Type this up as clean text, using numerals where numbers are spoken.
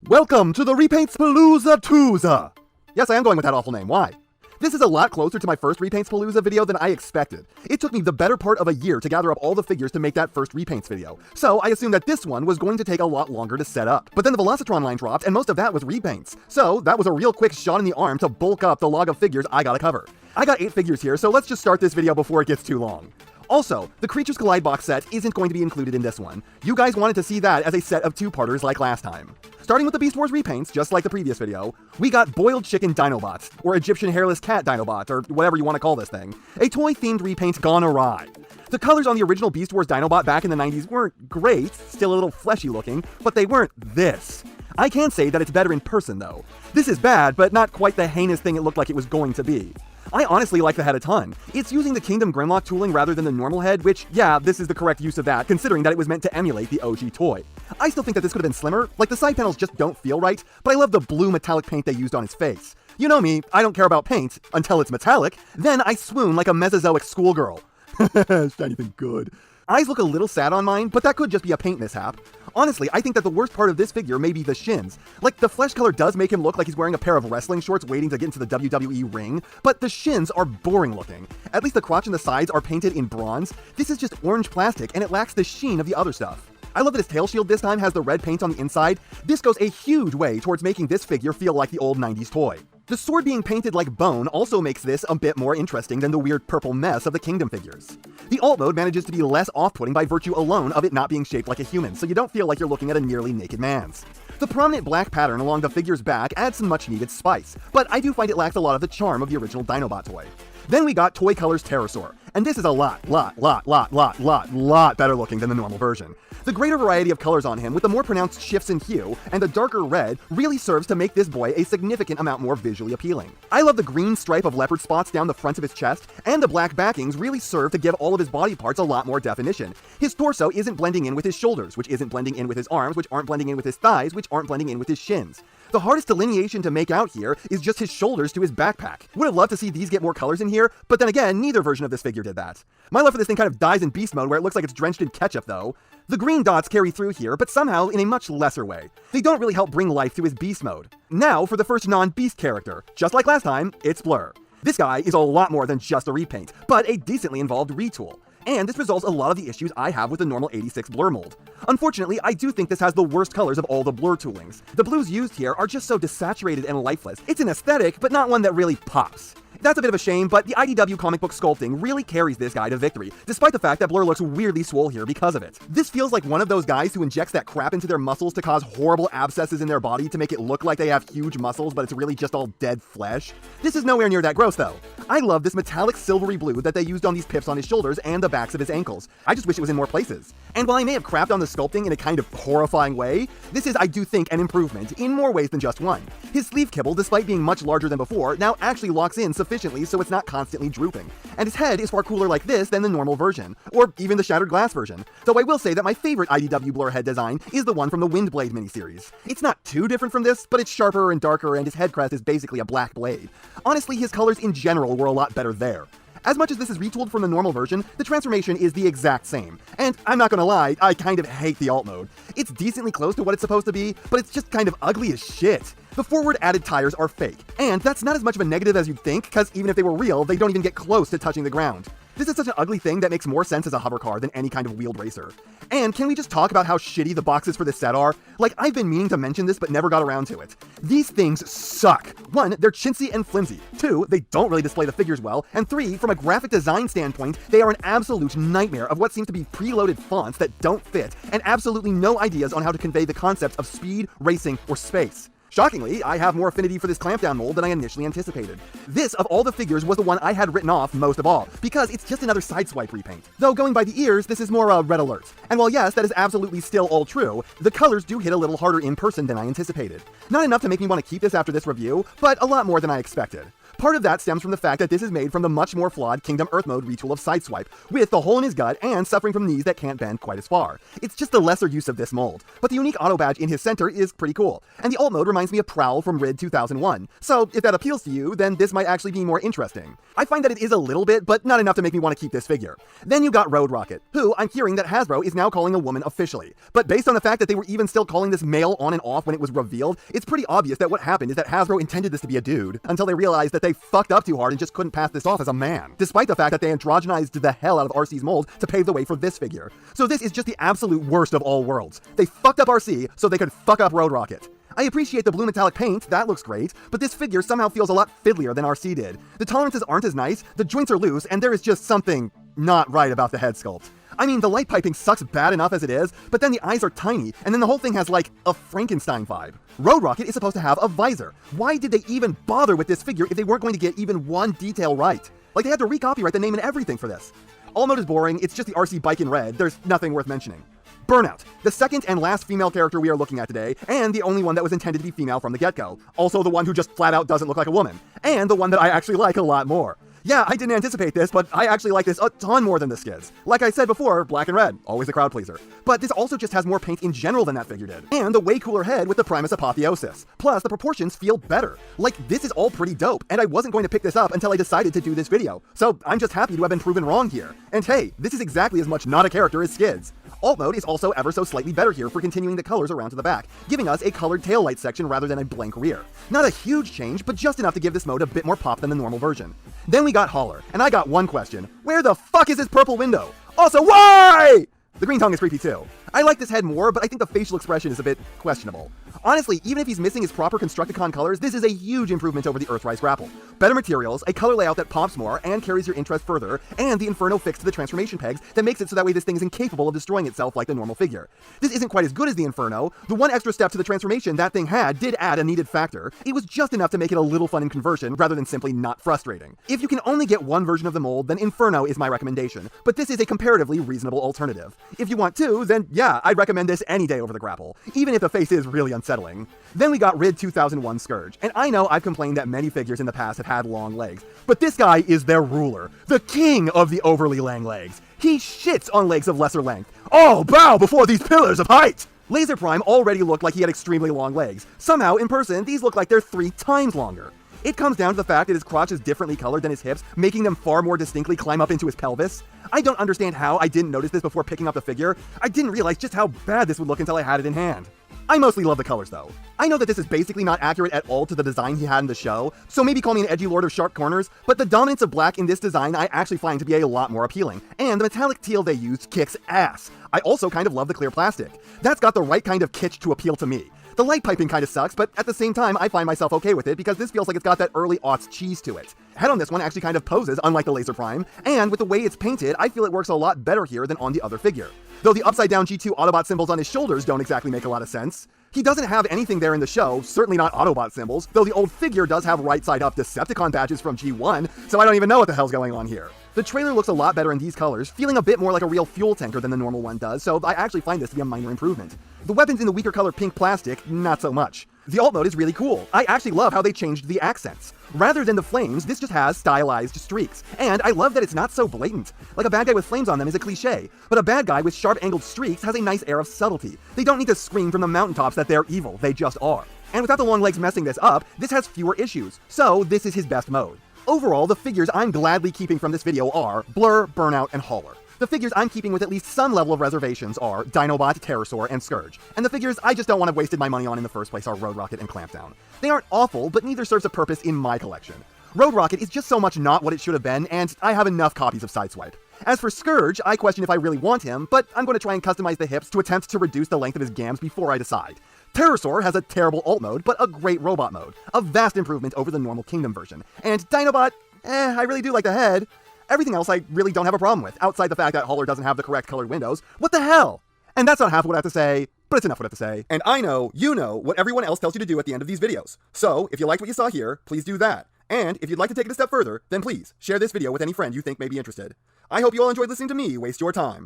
Welcome to the Repaints Palooza. Yes, I am going with that awful name. Why? This is a lot closer to my first Repaints Palooza video than I expected. It took me the better part of a year to gather up all the figures to make that first Repaints video, so I assumed that this one was going to take a lot longer to set up. But then the Velocitron line dropped, and most of that was repaints, so that was a real quick shot in the arm to bulk up the log of figures I gotta cover. I got 8 figures here, so let's just start this video before it gets too long. Also, the Creatures Collide box set isn't going to be included in this one. You guys wanted to see that as a set of two-parters like last time. Starting with the Beast Wars repaints, just like the previous video, we got Boiled Chicken Dinobots, or Egyptian Hairless Cat Dinobots, or whatever you want to call this thing. A toy-themed repaint gone awry. The colors on the original Beast Wars Dinobot back in the 90s weren't great, still a little fleshy looking, but they weren't this. I can say that it's better in person though. This is bad, but not quite the heinous thing it looked like it was going to be. I honestly like the head a ton. It's using the Kingdom Grimlock tooling rather than the normal head, which, yeah, this is the correct use of that, considering that it was meant to emulate the OG toy. I still think that this could have been slimmer, like the side panels just don't feel right, but I love the blue metallic paint they used on his face. You know me, I don't care about paint, until it's metallic, then I swoon like a Mesozoic schoolgirl. Anything good. Eyes look a little sad on mine, but that could just be a paint mishap. Honestly, I think that the worst part of this figure may be the shins. Like, the flesh color does make him look like he's wearing a pair of wrestling shorts waiting to get into the WWE ring, but the shins are boring looking. At least the crotch and the sides are painted in bronze. This is just orange plastic, and it lacks the sheen of the other stuff. I love that his tail shield this time has the red paint on the inside. This goes a huge way towards making this figure feel like the old 90s toy. The sword being painted like bone also makes this a bit more interesting than the weird purple mess of the Kingdom figures. The alt mode manages to be less off-putting by virtue alone of it not being shaped like a human, so you don't feel like you're looking at a nearly naked man's. The prominent black pattern along the figure's back adds some much-needed spice, but I do find it lacks a lot of the charm of the original Dinobot toy. Then we got Toy Colors Pterosaur, and this is a lot better looking than the normal version. The greater variety of colors on him, with the more pronounced shifts in hue, and the darker red, really serves to make this boy a significant amount more visually appealing. I love the green stripe of leopard spots down the front of his chest, and the black backings really serve to give all of his body parts a lot more definition. His torso isn't blending in with his shoulders, which isn't blending in with his arms, which aren't blending in with his thighs, which aren't blending in with his shins. The hardest delineation to make out here is just his shoulders to his backpack. Would have loved to see these get more colors in here, but then again, neither version of this figure did that. My love for this thing kind of dies in beast mode where it looks like it's drenched in ketchup though. The green dots carry through here, but somehow in a much lesser way. They don't really help bring life to his beast mode. Now for the first non-beast character. Just like last time, it's Blur. This guy is a lot more than just a repaint, but a decently involved retool. And this resolves a lot of the issues I have with the normal 86 Blur mold. Unfortunately, I do think this has the worst colors of all the Blur toolings. The blues used here are just so desaturated and lifeless. It's an aesthetic, but not one that really pops. That's a bit of a shame, but the IDW comic book sculpting really carries this guy to victory, despite the fact that Blur looks weirdly swole here because of it. This feels like one of those guys who injects that crap into their muscles to cause horrible abscesses in their body to make it look like they have huge muscles, but it's really just all dead flesh. This is nowhere near that gross though. I love this metallic silvery blue that they used on these pips on his shoulders and the backs of his ankles. I just wish it was in more places. And while I may have crapped on the sculpting in a kind of horrifying way, this is, I do think, an improvement in more ways than just one. His sleeve kibble, despite being much larger than before, now actually locks in sufficiently so it's not constantly drooping. And his head is far cooler like this than the normal version, or even the Shattered Glass version. Though I will say that my favorite IDW Blur head design is the one from the Windblade miniseries. It's not too different from this, but it's sharper and darker and his head crest is basically a black blade. Honestly, his colors in general were a lot better there. As much as this is retooled from the normal version, the transformation is the exact same. And I'm not gonna lie, I kind of hate the alt mode. It's decently close to what it's supposed to be, but it's just kind of ugly as shit. The forward added tires are fake, and that's not as much of a negative as you'd think, because even if they were real, they don't even get close to touching the ground. This is such an ugly thing that makes more sense as a hover car than any kind of wheeled racer. And can we just talk about how shitty the boxes for this set are? Like, I've been meaning to mention this but never got around to it. These things suck. 1, they're chintzy and flimsy. 2, they don't really display the figures well. And 3, from a graphic design standpoint, they are an absolute nightmare of what seems to be preloaded fonts that don't fit, and absolutely no ideas on how to convey the concepts of speed, racing, or space. Shockingly, I have more affinity for this Clampdown mold than I initially anticipated. This, of all the figures, was the one I had written off most of all, because it's just another sideswipe repaint. Though going by the ears, this is more a red alert. And while yes, that is absolutely still all true, the colors do hit a little harder in person than I anticipated. Not enough to make me want to keep this after this review, but a lot more than I expected. Part of that stems from the fact that this is made from the much more flawed Kingdom Earth mode retool of Sideswipe, with the hole in his gut and suffering from knees that can't bend quite as far. It's just the lesser use of this mold, but the unique auto badge in his center is pretty cool, and the alt mode reminds me of Prowl from RID 2001, so if that appeals to you, then this might actually be more interesting. I find that it is a little bit, but not enough to make me want to keep this figure. Then you got Road Rocket, who I'm hearing that Hasbro is now calling a woman officially, but based on the fact that they were even still calling this male on and off when it was revealed, it's pretty obvious that what happened is that Hasbro intended this to be a dude, until they realized that they fucked up too hard and just couldn't pass this off as a man, despite the fact that they androgenized the hell out of RC's mold to pave the way for this figure. So this is just the absolute worst of all worlds. They fucked up RC so they could fuck up Road Rocket. I appreciate the blue metallic paint, that looks great, but this figure somehow feels a lot fiddlier than RC did. The tolerances aren't as nice, the joints are loose, and there is just something not right about the head sculpt. I mean, the light piping sucks bad enough as it is, but then the eyes are tiny, and then the whole thing has like a Frankenstein vibe. Road Rocket is supposed to have a visor. Why did they even bother with this figure if they weren't going to get even one detail right? Like, they had to recopyright the name and everything for this. All mode is boring, it's just the RC bike in red, there's nothing worth mentioning. Burnout, the second and last female character we are looking at today, and the only one that was intended to be female from the get-go. Also the one who just flat out doesn't look like a woman. And the one that I actually like a lot more. Yeah, I didn't anticipate this, but I actually like this a ton more than the skids. Like I said before, black and red, always a crowd pleaser. But this also just has more paint in general than that figure did. And a way cooler head with the Primus Apotheosis. Plus, the proportions feel better. Like, this is all pretty dope, and I wasn't going to pick this up until I decided to do this video. So I'm just happy to have been proven wrong here. And hey, this is exactly as much not a character as skids. Alt mode is also ever so slightly better here for continuing the colors around to the back, giving us a colored taillight section rather than a blank rear. Not a huge change, but just enough to give this mode a bit more pop than the normal version. Then we got Holler, and I got one question. Where the fuck is this purple window? Also, why? The green tongue is creepy too. I like this head more, but I think the facial expression is a bit questionable. Honestly, even if he's missing his proper Constructicon colors, this is a huge improvement over the Earthrise grapple. Better materials, a color layout that pops more and carries your interest further, and the Inferno fix to the transformation pegs that makes it so that way this thing is incapable of destroying itself like the normal figure. This isn't quite as good as the Inferno. The one extra step to the transformation that thing had did add a needed factor. It was just enough to make it a little fun in conversion, rather than simply not frustrating. If you can only get one version of the mold, then Inferno is my recommendation, but this is a comparatively reasonable alternative. If you want two, then yeah, I'd recommend this any day over the grapple, even if the face is really unsettling. Then we got RID 2001 Scourge, and I know I've complained that many figures in the past have had long legs, but this guy is their ruler, the king of the overly long legs. He shits on legs of lesser length. Oh, bow before these pillars of height! Laser Prime already looked like he had extremely long legs. Somehow, in person, these look like they're 3 times longer. It comes down to the fact that his crotch is differently colored than his hips, making them far more distinctly climb up into his pelvis. I don't understand how I didn't notice this before picking up the figure. I didn't realize just how bad this would look until I had it in hand. I mostly love the colors though. I know that this is basically not accurate at all to the design he had in the show, so maybe call me an edgy lord of sharp corners, but the dominance of black in this design I actually find to be a lot more appealing, and the metallic teal they used kicks ass. I also kind of love the clear plastic. That's got the right kind of kitsch to appeal to me. The light piping kind of sucks, but at the same time, I find myself okay with it because this feels like it's got that early aughts cheese to it. Head on this one actually kind of poses, unlike the Laser Prime, and with the way it's painted, I feel it works a lot better here than on the other figure. Though the upside-down G2 Autobot symbols on his shoulders don't exactly make a lot of sense. He doesn't have anything there in the show, certainly not Autobot symbols, though the old figure does have right-side-up Decepticon badges from G1, so I don't even know what the hell's going on here. The trailer looks a lot better in these colors, feeling a bit more like a real fuel tanker than the normal one does, so I actually find this to be a minor improvement. The weapons in the weaker color pink plastic, not so much. The alt mode is really cool. I actually love how they changed the accents. Rather than the flames, this just has stylized streaks. And I love that it's not so blatant. Like a bad guy with flames on them is a cliche, but a bad guy with sharp angled streaks has a nice air of subtlety. They don't need to scream from the mountaintops that they're evil, they just are. And without the long legs messing this up, this has fewer issues, so this is his best mode. Overall, the figures I'm gladly keeping from this video are Blur, Burnout, and Holler. The figures I'm keeping with at least some level of reservations are Dinobot, Pterosaur, and Scourge. And the figures I just don't want to have wasted my money on in the first place are Road Rocket and Clampdown. They aren't awful, but neither serves a purpose in my collection. Road Rocket is just so much not what it should have been, and I have enough copies of Sideswipe. As for Scourge, I question if I really want him, but I'm going to try and customize the hips to attempt to reduce the length of his gams before I decide. Pterosaur has a terrible alt mode, but a great robot mode. A vast improvement over the normal Kingdom version. And Dinobot, I really do like the head. Everything else I really don't have a problem with, outside the fact that Holler doesn't have the correct colored windows. What the hell? And that's not half what I have to say, but it's enough what I have to say. And I know, you know, what everyone else tells you to do at the end of these videos. So, if you liked what you saw here, please do that. And if you'd like to take it a step further, then please, share this video with any friend you think may be interested. I hope you all enjoyed listening to me waste your time.